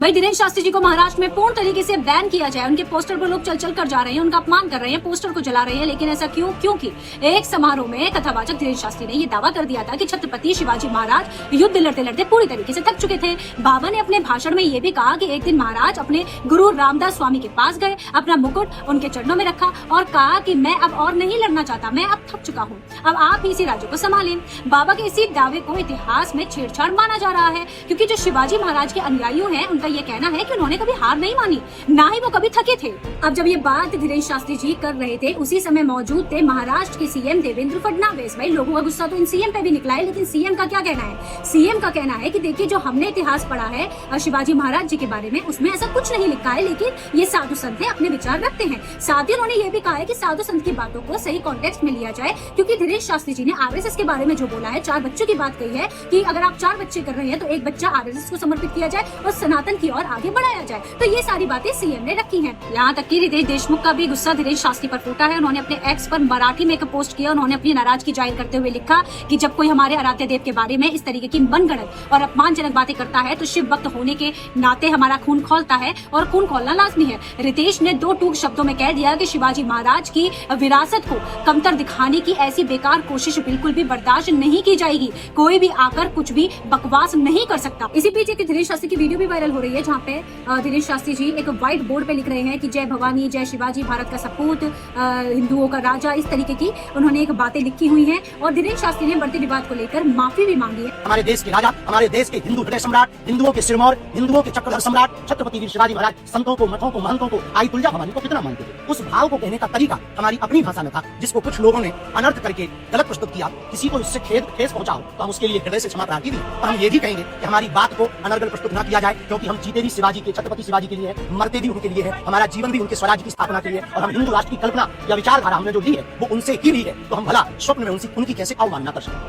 भाई धीरेन्द्र शास्त्री जी को महाराष्ट्र में पूर्ण तरीके से बैन किया जाए। उनके पोस्टर पर लोग चल चल कर जा रहे हैं, उनका अपमान कर रहे हैं, पोस्टर को जला रहे हैं। लेकिन ऐसा क्यों? क्योंकि एक समारोह में कथावाचक धीरेन्द्र शास्त्री ने ये दावा कर दिया था कि छत्रपति शिवाजी महाराज युद्ध लड़ते लड़ते पूरी तरीके से थक चुके थे। बाबा ने अपने भाषण में ये भी कहा कि एक दिन महाराज अपने गुरु रामदास स्वामी के पास गए, अपना मुकुट उनके चरणों में रखा और कहा कि मैं अब और नहीं लड़ना चाहता, मैं अब थक चुका हूँ, अब आप ही इसी राज्य को संभालें। बाबा के इसी दावे को इतिहास में छेड़छाड़ माना जा रहा है, क्योंकि जो शिवाजी महाराज के अनुयायी हैं उनका ये कहना है कि उन्होंने कभी हार नहीं मानी, ना ही वो कभी थके थे। अब जब ये बात धीरेन्द्र शास्त्री जी कर रहे थे, उसी समय मौजूद थे महाराष्ट्र के सीएम देवेंद्र फडणवीस। भाई लोगों का गुस्सा तो इन सीएम पे भी निकला है, लेकिन सीएम का क्या कहना है? सीएम का कहना है कि देखिए जो हमने इतिहास पढ़ा है शिवाजी महाराज जी के बारे में, उसमें ऐसा कुछ नहीं लिखा है, लेकिन ये साधु संत है, अपने विचार रखते हैं। साथ ही उन्होंने ये भी कहा है कि साधु संत की बातों को सही कॉन्टेक्स्ट में लिया जाए, क्योंकि धीरेन्द्र शास्त्री जी ने आरएसएस के बारे में जो बोला है, 4 बच्चों की बात कही है कि अगर आप 4 बच्चे कर रहे हैं तो एक बच्चा आरएसएस को समर्पित किया जाए और सनातन की ओर आगे बढ़ाया जाए। तो ये सारी बातें सीएम ने रखी हैं। यहाँ तक कि रितेश देशमुख का भी गुस्सा धीरेन्द्र शास्त्री पर फूटा है। उन्होंने अपने एक्स पर मराठी में एक पोस्ट किया। उन्होंने अपनी नाराजगी जाहिर करते हुए लिखा कि जब कोई हमारे आराध्य देव के बारे में इस तरीके की मनगढ़ंत और अपमानजनक बातें करता है तो शिव भक्त होने के नाते हमारा खून खौलता है और खून खोलना लाजमी है। रितेश ने 2 टूक शब्दों में कह दिया कि शिवाजी महाराज की विरासत को कमतर दिखाने की ऐसी बेकार कोशिश बिल्कुल भी बर्दाश्त नहीं की जाएगी। कोई भी आकर कुछ भी बकवास नहीं कर सकता। इसी बीच एक धीरेन्द्र शास्त्री की वीडियो भी वायरल हो रही है, जहाँ पे धीरेन्द्र शास्त्री जी एक व्हाइट बोर्ड पे लिख रहे हैं कि जय भवानी, जय शिवाजी, भारत का सपूत, हिंदुओं का राजा, इस तरीके की उन्होंने एक बातें लिखी हुई हैं। और धीरेन्द्र शास्त्री ने बढ़ते विवाद को लेकर माफी भी मांगी है। हमारे देश के राजा, हमारे देश के हिंदू हृदय सम्राट, हिंदुओं के सिरमौर, हिंदुओं के चक्रधर सम्राट छत्रपति वीर शिवाजी महाराज संतों को, मठों को, महंतों को, आई तुलजा भवानी को कितना मानते थे। उस भाव को कहने का तरीका हमारी अपनी भाषा में था, जिसको कुछ लोगों ने अनर्थ करके गलत प्रस्तुत किया। किसी को इससे ठेस पहुंचाओ तो हम उसके लिए हृदय से क्षमा प्रार्थी भी। और हम ये भी कहेंगे कि हमारी बात को अनर्गल प्रस्तुत न किया जाए, क्योंकि हम जीते भी शिवाजी के, छत्रपति शिवाजी के लिए है, मरते भी उनके लिए है, हमारा जीवन भी उनके स्वराज्य की स्थापना के लिए। और हम हिंदू राष्ट्र की कल्पना या विचारधारा हमने जो ली है वो उनसे ही ली है, तो हम भला स्वप्न में उनकी कैसे अवमानना कर सकते हैं।